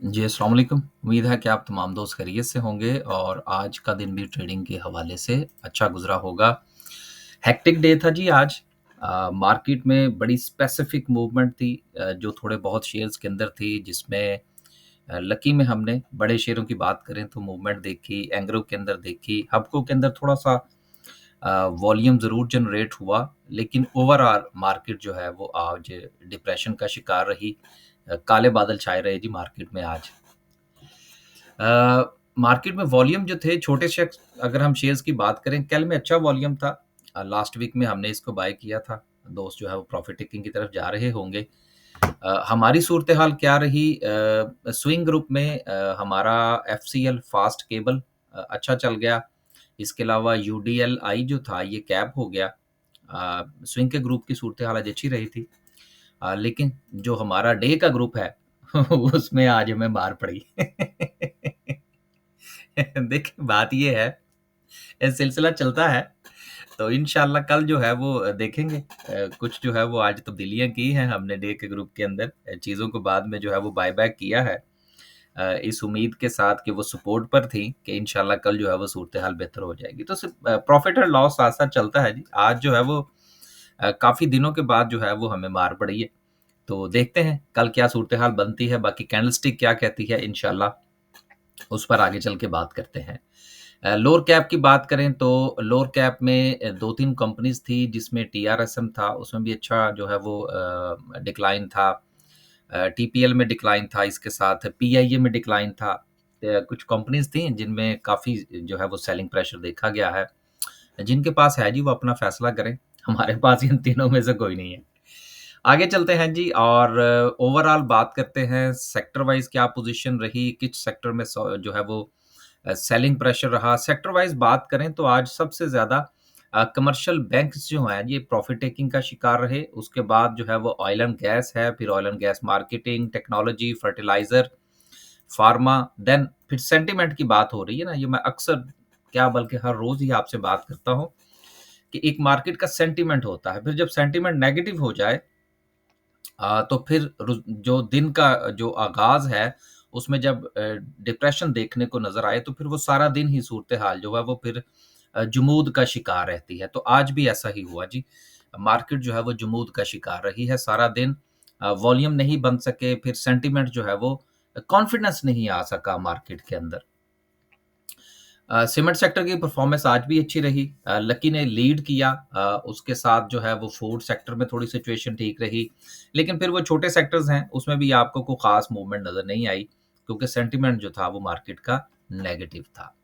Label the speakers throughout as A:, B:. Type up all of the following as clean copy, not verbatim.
A: जी, अस्सलाम वालेकुम। उम्मीद है कि आप तमाम दोस्त खैरियत से होंगे और आज का दिन भी ट्रेडिंग के हवाले से अच्छा गुज़रा होगा। हेक्टिक डे था जी आज। मार्केट में बड़ी स्पेसिफ़िक मूवमेंट थी जो थोड़े बहुत शेयर्स के अंदर थी जिसमें लकी में हमने बड़े शेयरों की बात करें तो मूवमेंट देखी, एंग्रो के अंदर देखी, हबको के अंदर थोड़ा-सा वॉल्यूम ज़रूर जनरेट हुआ, लेकिन ओवरऑल मार्केट जो है वो आज डिप्रेशन का शिकार रही। काले बादल छाए रहे जी मार्केट में आज। मार्केट में वॉल्यूम जो थे छोटे शेयर्स अगर हम शेयर्स की बात करें, कल में अच्छा वॉल्यूम था। लास्ट वीक में हमने इसको बाय किया था। दोस्त जो है वो प्रॉफिट टेकिंग की तरफ जा रहे होंगे। हमारी सूरत-ए-हाल क्या रही स्विंग ग्रुप में हमारा एफसीएल फास्ट केबल अच्छा चल गया। इसके अलावा यूडीएलआई जो था ये कैप हो गया। स्विंग के ग्रुप की सूरत-ए-हाल आज अच्छी रही थी। लेकिन जो हमारा डे का ग्रुप है उसमें आज हमें मार पड़ी। देखिए बात ये है, ये सिलसिला चलता है, तो इंशाल्लाह कल जो है वो देखेंगे कुछ जो है वो आज तब्दीलियाँ की हैं हमने डे के ग्रुप के अंदर चीज़ों को बाद में जो है वो बायबैक किया है। इस उम्मीद के साथ कि वो सपोर्ट पर थी कि इंशाल्लाह कल जो है वो सूरत-ए-हाल बेहतर हो जाएगी। तो सिर्फ़ प्रॉफ़िट और लॉस साथ-साथ चलता है जी। आज जो है वो काफ़ी दिनों के बाद जो है वो हमें मार पड़ी है। तो देखते हैं कल क्या सूरत-ए-हाल बनती है, बाकी कैंडलस्टिक क्या कहती है इंशाल्लाह उस पर आगे चल के बात करते हैं। लोअर कैप की बात करें तो लोअर कैप में 2-3 कंपनीज़ थी जिसमें टीआरएसएम था, उसमें भी अच्छा जो है वो डिक्लाइन था। टीपीएल में डिक्लाइन था, इसके साथ पीआईए में डिक्लाइन था। कुछ कंपनीज़ थी जिनमें काफ़ी जो है वो सेलिंग प्रेशर देखा गया है। जिनके पास है जी वो अपना फैसला करें, हमारे पास इन तीनों में से कोई नहीं है। आगे चलते हैं जी और ओवरऑल बात करते हैं सेक्टर वाइज़ क्या पोज़ीशन रही, किस सेक्टर में जो है वो सेलिंग प्रेशर रहा। सेक्टर वाइज़ बात करें तो आज सबसे ज़्यादा कमर्शियल बैंक्स जो हैं ये प्रॉफ़िट टेकिंग का शिकार रहे। उसके बाद जो है वो ऑयल एंड गैस है, फिर oil and gas marketing, technology, fertiliser, pharma, then फिर सेंटिमेंट की बात हो रही है ना, ये मैं अक्सर क्या बल्कि हर रोज़ ही आपसे बात करता हूँ कि एक मार्केट का सेंटिमेंट होता है। फिर जब सेंटिमेंट नेगेटिव हो जाए तो फिर जो दिन का जो आगाज़ है, उसमें जब डिप्रेशन देखने को नज़र आए, तो फिर वो सारा दिन ही सूरत-ए-हाल जो है वो फिर जमूद का शिकार रहती है। तो आज भी ऐसा ही हुआ जी। मार्केट जो है वो जमूद का शिकार रही है सारा दिन। वॉल्यूम नहीं बन सके, फिर सेंटिमेंट जो है वो कॉन्फिडेंस नहीं आ सका मार्केट के अंदर। सीमेंट सेक्टर की परफॉर्मेंस आज भी अच्छी रही। लकी ने लीड किया उसके साथ जो है वो फूड सेक्टर में थोड़ी सिचुएशन ठीक रही। लेकिन फिर वो छोटे सेक्टर्स हैं, उसमें भी आपको कोई ख़ास मूवमेंट नज़र नहीं आई, क्योंकि सेंटिमेंट जो था वो मार्केट का नेगेटिव था।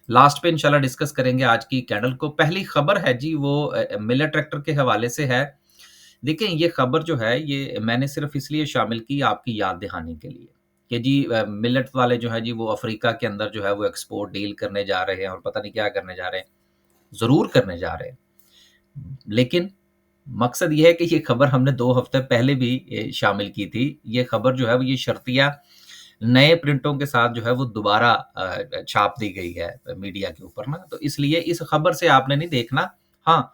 A: लास्ट पे इंशाल्लाह डिस्कस करेंगे आज की कैंडल को। पहली खबर है जी वो मिलर ट्रैक्टर के हवाले से है। देखिए ये खबर जो है ये मैंने सिर्फ़ इसलिए शामिल की आपकी याद दहानी के लिए कि जी मिलेट वाले जो हैं जी वो अफ़्रीका के अंदर जो है वो एक्सपोर्ट डील करने जा रहे हैं और पता नहीं क्या करने जा रहे हैं। ज़रूर करने जा रहे हैं। लेकिन मकसद ये है कि ये खबर हमने 2 हफ़्ते पहले भी शामिल की थी। ये खबर जो है वो ये शर्तिया नए प्रिंटों के साथ जो है वो दोबारा छाप दी गई है मीडिया के ऊपर ना, तो इसलिए इस खबर से आपने नहीं देखना। हाँ,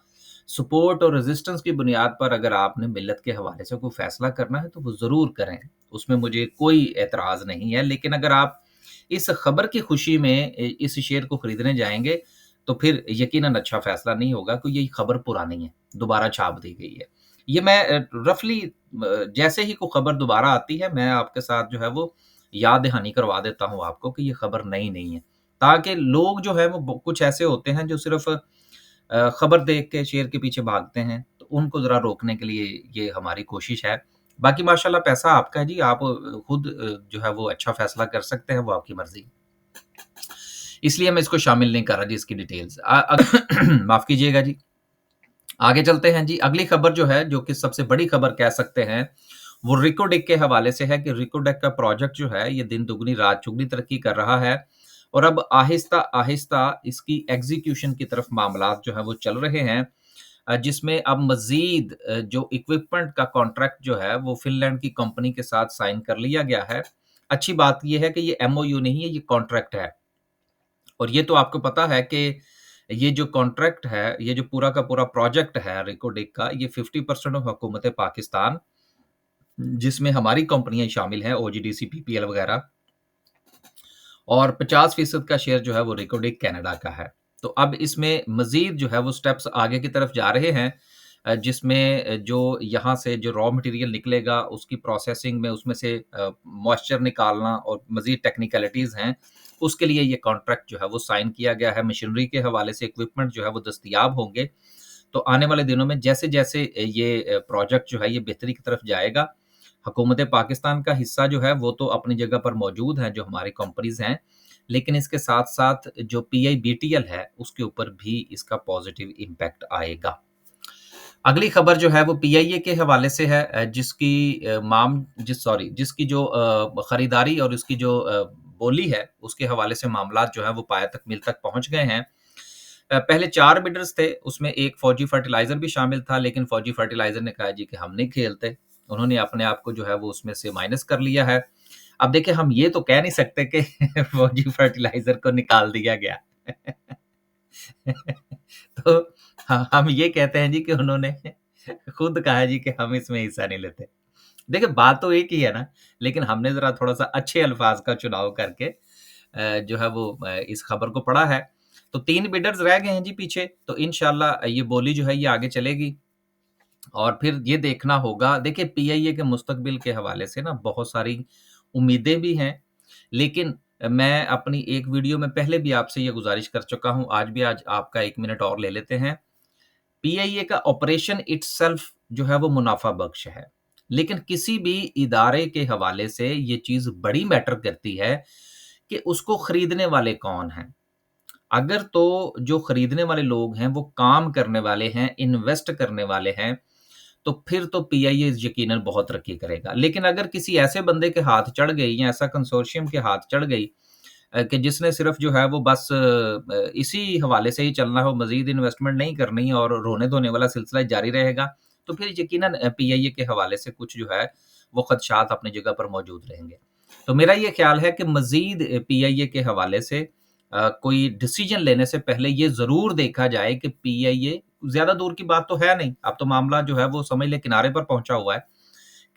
A: सपोर्ट और रेज़िस्टेंस की बुनियाद पर अगर आपने मिल्लत के हवाले से कोई फ़ैसला करना है, तो वो ज़रूर करें। उसमें मुझे कोई एतराज़ नहीं है, लेकिन अगर आप इस खबर की खुशी में इस शेयर को खरीदने जाएँगे, तो फिर यकीनन अच्छा फ़ैसला नहीं होगा क्योंकि ये खबर पुरानी है, दोबारा छाप दी गई है। ये मैं रफ़ली जैसे ही कोई खबर दोबारा आती है, मैं आपके साथ जो है वो याद दहानी करवा देता हूँ आपको कि ये खबर नई नहीं है। ताकि लोग जो हैं वो कुछ ऐसे होते हैं जो सिर्फ़ खबर देख के शेयर के पीछे भागते हैं, तो उनको ज़रा रोकने के लिए ये हमारी कोशिश है। बाकी माशाल्लाह पैसा आपका है जी, आप खुद जो है वो अच्छा फ़ैसला कर सकते हैं, वो आपकी मर्ज़ी। इसलिए मैं इसको शामिल नहीं कर रहा जी इसकी डिटेल्स। माफ़ कीजिएगा जी। आगे चलते हैं जी, अगली खबर जो है, जो कि सबसे बड़ी खबर कह सकते हैं, वो रिकोडेक के हवाले से है कि रिकोडेक का प्रोजेक्ट जो है, ये दिन दुगनी रात चौगुनी तरक्की कर रहा है और अब आहिस्ता-आहिस्ता इसकी एग्ज़ीक्यूशन की तरफ मामलात जो हैं, वो चल रहे हैं। जिसमें अब मज़ीद जो इक्विपमेंट का कॉन्ट्रैक्ट जो है, वो फ़िनलैंड की कंपनी के साथ साइन कर लिया गया है। अच्छी बात ये है कि ये एमओयू नहीं है, ये कॉन्ट्रैक्ट है और ये तो आपको पता है कि ये जो कॉन्ट्रैक्ट है, ये जो पूरा का पूरा प्रोजेक्ट है रिकोडेक का, ये 50% ऑफ हुकूमत पाकिस्तान, जिसमें हमारी कंपनियाँ शामिल हैं, ओजीडीसी, पीपीएल वगैरह। और 50% का शेयर जो है वो रिकोडिक कनाडा का है। तो अब इसमें मज़ीद जो है वो स्टेप्स आगे की तरफ जा रहे हैं, जिसमें जो यहाँ से जो रॉ मटेरियल निकलेगा उसकी प्रोसेसिंग में उसमें से मॉइस्चर निकालना और मज़ीद टेक्निकलिटीज़ हैं, उसके लिए ये कॉन्ट्रैक्ट जो है वो साइन किया गया है। मशीनरी के हवाले से इक्विपमेंट जो है वो दस्तयाब होंगे। तो आने वाले दिनों में जैसे-जैसे ये प्रोजेक्ट जो है ये बेहतरी की तरफ जाएगा, हुकूमत पाकिस्तान का हिस्सा जो है वो तो अपनी जगह पर मौजूद है, जो हमारी कंपनीज़ हैं, लेकिन इसके साथ-साथ जो पीआईबीटीएल है, उसके ऊपर भी इसका पॉज़िटिव इम्पैक्ट आएगा। अगली खबर जो है वो पीआईए के हवाले से है, जिसकी जिसकी जो खरीदारी और उसकी जो बोली है, उसके हवाले से मामलात जो हैं वो पाया तक मिल तक पहुँच गए हैं। पहले 4 बिडर्स थे, उसमें एक फौजी फर्टिलाइज़र भी शामिल था, लेकिन फौजी फर्टिलाइज़र ने कहा जी कि हम नहीं खेलते। उन्होंने अपने आप को जो है वो उसमें से माइनस कर लिया है। अब देखिए हम ये तो कह नहीं सकते कि फौजी फर्टिलाइज़र को निकाल दिया गया। तो हम ये कहते हैं जी कि उन्होंने खुद कहा जी कि हम इसमें हिस्सा नहीं लेते। देखिए बात तो एक ही है ना, लेकिन हमने ज़रा थोड़ा-सा अच्छे अल्फ़ाज़ का चुनाव करके जो है वो इस खबर को पढ़ा है। तो 3 बिडर्स रह गए हैं जी पीछे, तो इंशाल्लाह ये बोली जो है ये आगे चलेगी और फिर ये देखना होगा। देखिए पीआईए के मुस्तकबिल के हवाले से ना बहुत सारी उम्मीदें भी हैं, लेकिन मैं अपनी एक वीडियो में पहले भी आपसे ये गुज़ारिश कर चुका हूँ, आज आपका 1 मिनट और ले लेते हैं। पीआईए का ऑपरेशन इटसेल्फ जो है वो मुनाफ़ा बख्श है। लेकिन किसी भी इदारे के हवाले से ये चीज़ बड़ी मैटर करती है कि उसको खरीदने वाले कौन हैं। अगर तो जो खरीदने वाले लोग हैं वो काम करने वाले हैं, इन्वेस्ट करने वाले हैं, तो फिर तो पीआईए यकीनन बहुत तरक्की करेगा। लेकिन अगर किसी ऐसे बंदे के हाथ चढ़ गई या ऐसा कंसोर्शियम के हाथ चढ़ गई कि जिसने सिर्फ़ जो है वो बस इसी हवाले से ही चलना हो, मज़ीद इन्वेस्टमेंट नहीं करनी और रोने-धोने वाला सिलसिला जारी रहेगा, तो फिर यकीनन पीआईए के हवाले से कुछ जो है, वो ख़दशात अपनी जगह पर मौजूद रहेंगे। तो मेरा ये ख़्याल है कि मज़ीद पीआईए के हवाले से कोई डिसीज़न लेने से पहले ये ज़रूर देखा जाए कि पीआईए ज़्यादा दूर की बात तो है नहीं, अब तो मामला जो है वो समझ लें किनारे पर पहुँचा हुआ है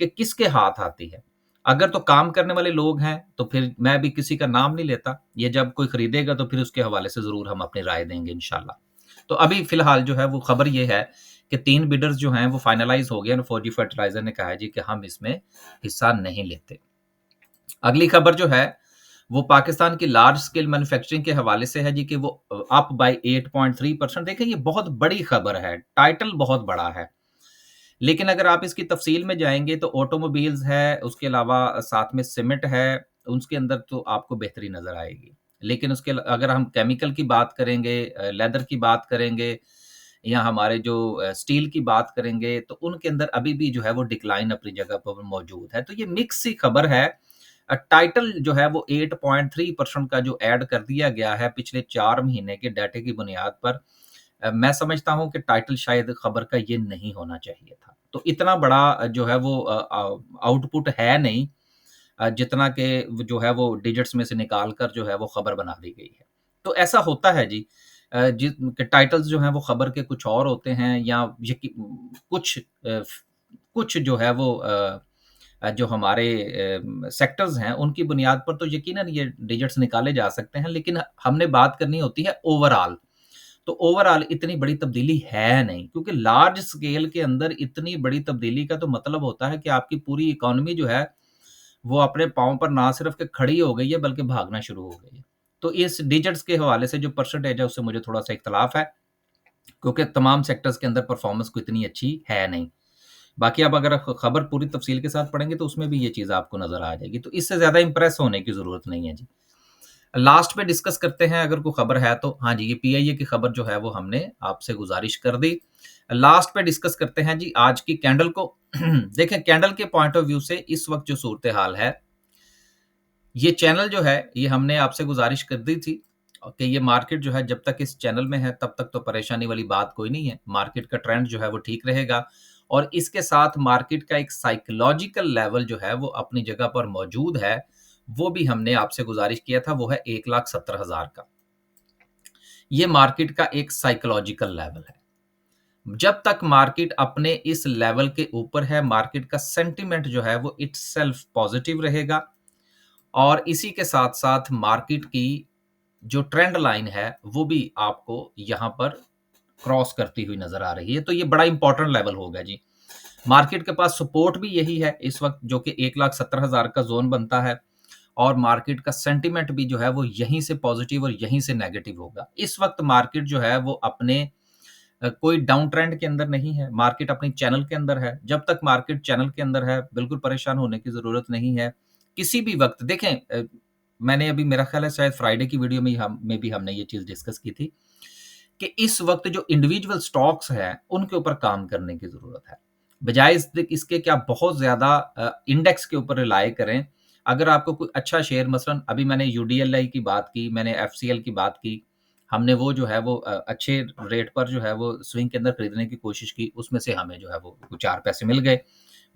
A: कि किसके हाथ आती है। अगर तो काम करने वाले लोग हैं, तो फिर मैं भी किसी का नाम नहीं लेता। ये जब कोई खरीदेगा तो फिर उसके हवाले से ज़रूर हम अपनी राय देंगे इंशाल्लाह। तो अभी फ़िलहाल जो है वो खबर ये है कि 3 बिडर्स जो हैं वो फाइनलाइज़ हो गए हैं और फौजी फर्टिलाइज़र ने कहा है जी कि हम इसमें हिस्सा नहीं लेते। अगली खबर जो है, वो पाकिस्तान की लार्ज स्केल मैन्युफैक्चरिंग के हवाले से है जी कि वो अप बाय 8.3% देखिए ये बहुत बड़ी खबर है, टाइटल बहुत बड़ा है। लेकिन अगर आप इसकी तफ़सील में जाएँगे तो ऑटोमोबाइल्स है, उसके अलावा साथ में सीमेंट है, उसके अंदर तो आपको बेहतरी नज़र आएगी। लेकिन उसके अगर हम केमिकल की बात करेंगे, लेदर की बात करेंगे या हमारे जो स्टील की बात करेंगे, तो उनके अंदर अभी भी जो है वो डिक्लाइन अपनी जगह पर मौजूद है। तो ये मिक्स सी खबर है। टाइटल जो है वो 8.3% का जो ऐड कर दिया गया है पिछले 4 महीने के डाटे की बुनियाद पर, मैं समझता हूँ कि टाइटल शायद खबर का ये नहीं होना चाहिए था। तो इतना बड़ा जो है वो आउटपुट है नहीं, जितना कि वो जो है वो डिजिट्स में से निकाल कर जो है वो खबर बना दी गई है। तो ऐसा होता है जी, जि के टाइटल्स जो हैं वो खबर के कुछ और होते हैं या कुछ जो है वो जो हमारे सेक्टर्स हैं उनकी बुनियाद पर तो यकीनन ये डिजिट्स निकाले जा सकते हैं, लेकिन हमने बात करनी होती है ओवरऑल। तो ओवरऑल इतनी बड़ी तब्दीली है नहीं, क्योंकि लार्ज स्केल के अंदर इतनी बड़ी तब्दीली का तो मतलब होता है कि आपकी पूरी इकॉनमी जो है, वो अपने पाँव पर ना सिर्फ़ कि खड़ी हो गई है, बल्कि भागना शुरू हो गई है। तो इस डिजिट्स के हवाले से जो परसेंटेज है, उससे मुझे थोड़ा-सा इख्तिलाफ़ है, क्योंकि तमाम सेक्टर्स के अंदर परफ़ॉर्मेंस कोई इतनी अच्छी है नहीं। बाकी आप अगर खबर पूरी तफ़सील के साथ पढ़ेंगे, तो उसमें भी ये चीज़ आपको नज़र आ जाएगी। तो इससे ज़्यादा इम्प्रेस होने की ज़रूरत नहीं है जी। लास्ट पे डिस्कस करते हैं अगर कोई खबर है तो। हाँ जी, ये पीआईए की खबर जो है वो हमने आपसे गुज़ारिश कर दी। लास्ट पे डिस्कस करते हैं जी आज की कैंडल को। देखें कैंडल के पॉइंट ऑफ व्यू से इस वक़्त जो सूरत-ए-हाल है, ये चैनल जो है ये हमने आपसे गुज़ारिश कर दी थी कि ये मार्केट जो है जब तक इस चैनल में है तब तक तो परेशानी वाली बात कोई नहीं है। मार्केट का ट्रेंड जो है वो ठीक रहेगा और इसके साथ मार्केट का एक साइकोलॉजिकल लेवल जो है वो अपनी जगह पर मौजूद है। वो भी हमने आपसे गुज़ारिश किया था, वो है 1,70,000 का। ये मार्केट का एक साइकोलॉजिकल लेवल है। जब तक मार्केट अपने इस लेवल के ऊपर है, मार्केट का सेंटिमेंट जो है वो इटसेल्फ पॉज़िटिव रहेगा और इसी के साथ-साथ मार्केट की जो ट्रेंड लाइन है, वो भी आपको यहाँ पर क्रॉस करती हुई नज़र आ रही है। तो ये बड़ा इम्पोर्टेंट लेवल होगा जी। मार्केट के पास सपोर्ट भी यही है इस वक़्त, जो कि 1,70,000 का ज़ोन बनता है, और मार्केट का सेंटिमेंट भी जो है वो यहीं से पॉज़िटिव और यहीं से नेगेटिव होगा। इस वक़्त मार्केट जो है वो अपने कोई डाउन ट्रेंड के अंदर नहीं है, मार्केट अपनी चैनल के अंदर है। जब तक मार्केट चैनल के अंदर है, बिल्कुल परेशान होने की ज़रूरत नहीं है। किसी भी वक़्त देखें, मैंने अभी मेरा ख़्याल है शायद फ्राइडे की वीडियो में भी हमने ये चीज़ डिस्कस की थी कि इस वक़्त जो इंडिविजुअल स्टॉक्स हैं, उनके ऊपर काम करने की ज़रूरत है। बजाए इसके कि आप बहुत ज़्यादा इंडेक्स के ऊपर रिलाय करें। अगर आपको कोई अच्छा शेयर, मसलन अभी मैंने यूडीएलआई की बात की, मैंने एफसीएल की बात की, हमने वो जो है वो अच्छे रेट पर जो है वो स्विंग के अंदर खरीदने की कोशिश की, उसमें से हमें जो है वो कुछ 4 पैसे मिल गए।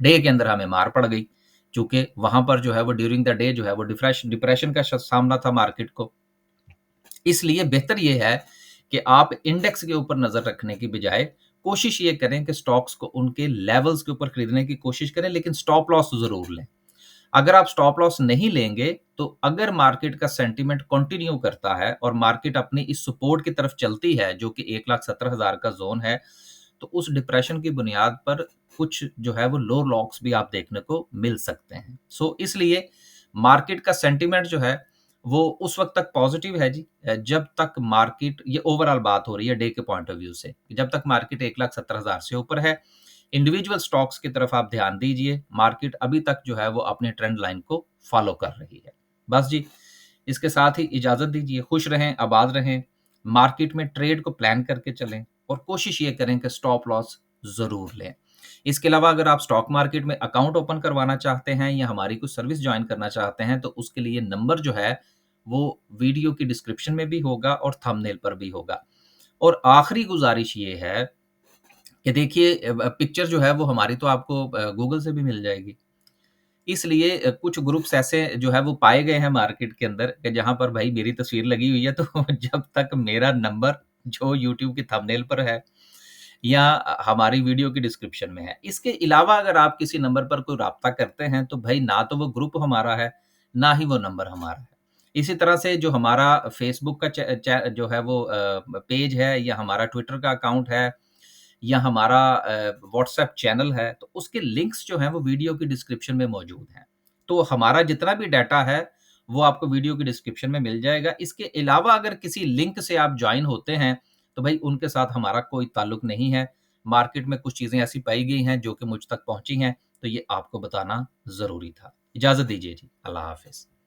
A: डे के अंदर हमें मार पड़ गई, चूँकि वहाँ पर जो है वो ड्यूरिंग द डे जो है वो डिप्रेशन का सामना था मार्केट को। इसलिए बेहतर ये है कि आप इंडेक्स के ऊपर नज़र रखने की बजाय कोशिश ये करें कि स्टॉक्स को उनके लेवल्स के ऊपर खरीदने की कोशिश करें, लेकिन स्टॉप लॉस ज़रूर लें। अगर आप स्टॉप लॉस नहीं लेंगे, तो अगर मार्केट का सेंटीमेंट कंटिन्यू करता है और मार्केट अपनी इस सपोर्ट की तरफ चलती है, जो कि 1,70,000 का ज़ोन है, तो उस डिप्रेशन की बुनियाद पर कुछ जो है वो लो लॉक्स भी आप देखने को मिल सकते हैं। सो इसलिए मार्केट का सेंटीमेंट जो है, वो उस वक़्त तक पॉज़िटिव है जी, जब तक मार्केट, ये ओवरऑल बात हो रही है डे के पॉइंट ऑफ व्यू से, जब तक मार्केट 1,70,000 से ऊपर है। इंडिविजुअल स्टॉक्स की तरफ आप ध्यान दीजिए, मार्केट अभी तक जो है वो अपने ट्रेंड लाइन को फ़ॉलो कर रही है। बस जी, इसके साथ ही इजाज़त दीजिए, खुश रहें, आबाद रहें, मार्केट में ट्रेड को प्लान करके चलें और कोशिश ये करें कि स्टॉप लॉस ज़रूर लें। इसके अलावा अगर आप स्टॉक मार्केट में अकाउंट ओपन करवाना चाहते हैं या हमारी कुछ सर्विस जॉइन करना चाहते हैं, तो उसके लिए नंबर जो है, वो वीडियो की डिस्क्रिप्शन में भी होगा और थंबनेल पर भी होगा। और आखिरी गुज़ारिश ये है कि देखिए, पिक्चर जो है वो हमारी तो आपको गूगल से भी मिल जाएगी। इसलिए कुछ ग्रुप्स ऐसे जो है वो पाए गए हैं मार्केट के अंदर कि जहाँ पर भाई मेरी तस्वीर लगी हुई है, तो जब तक मेरा नंबर जो यूट्यूब की थंबनेल पर है या हमारी वीडियो की डिस्क्रिप्शन में है। इसके अलावा अगर आप किसी नंबर पर कोई राब्ता करते हैं, तो भई ना तो वो ग्रुप हमारा है, ना ही वो नंबर हमारा है। इसी तरह से जो हमारा फ़ेसबुक का च च जो है वो पेज है, या हमारा ट्विटर का अकाउंट है, या हमारा व्हाट्सएप चैनल है, तो उसके लिंक्स जो हैं वो वीडियो की डिस्क्रिप्शन में मौजूद हैं। तो हमारा जितना भी डाटा है, वो आपको वीडियो की डिस्क्रिप्शन में मिल जाएगा। इसके अलावा अगर किसी लिंक से आप जॉइन होते हैं, तो भई उनके साथ हमारा कोई ताल्लुक नहीं है। मार्केट में कुछ चीज़ें ऐसी पाई गई हैं जो कि मुझ तक पहुँची हैं, तो ये आपको बताना ज़रूरी था। इजाज़त दीजिए जी। अल्लाह हाफ़िज़।